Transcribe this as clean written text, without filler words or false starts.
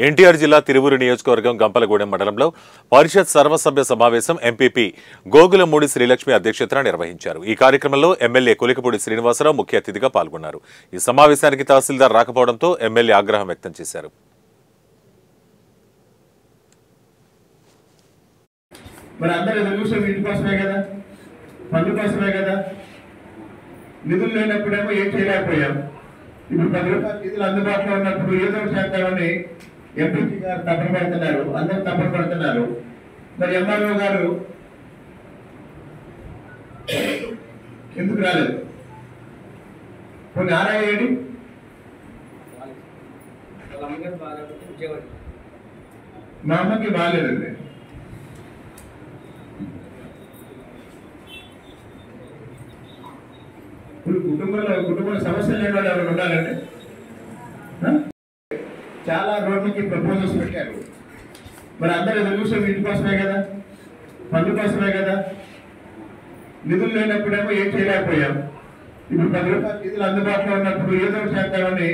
ఎన్టీఆర్ జిల్లా తిరువూరు నియోజకవర్గం గంపలగూడెం మండలంలో పరిషత్ సర్వసభ్య సమావేశం ఎంపీపీ గోగులమూడి శ్రీలక్ష్మి అధ్యక్షతన నిర్వహించారు. ఈ కార్యక్రమంలో ఎమ్మెల్యే కొలికపూడి శ్రీనివాసరావు ముఖ్య అతిథిగా పాల్గొన్నారు. ఈ సమావేశానికి తహసీల్దార్ రాకపోవడంతో ఎమ్మెల్యే ఆగ్రహం వ్యక్తం చేశారు. నిధులు లేనప్పుడేమో ఏం చేయలేకపోయాం. ఇప్పుడు 10 రూపాయల నిధులు అందుబాటులో ఉన్నప్పుడు ఏదో చేద్దామని ఎంపీపీ గారు తప్పన పడుతున్నారు, అందరూ తప్పన పడుతున్నారు. మరి ఎంఆర్ఓ గారు ఎందుకు రాలేదు? కొన్ని ఆరాయేడి మా అమ్మకి బాగాలేదండి. ఇప్పుడు కుటుంబంలో సమస్యలు లేని వాళ్ళు ఎవరు ఉండాలంటే చాలా రోడ్లకి ప్రపోజల్స్ పెట్టారు. మరి అందరూ ఎదురు చూసే ఇంటి కోసమే కదా, పనుల కోసమే కదా. నిధులు లేనప్పుడేమో ఏం చేయలేకపోయాం. ఇప్పుడు 10 రూపాయల నిధులు అందుబాటులో ఉన్నప్పుడు ఏదో చేద్దామని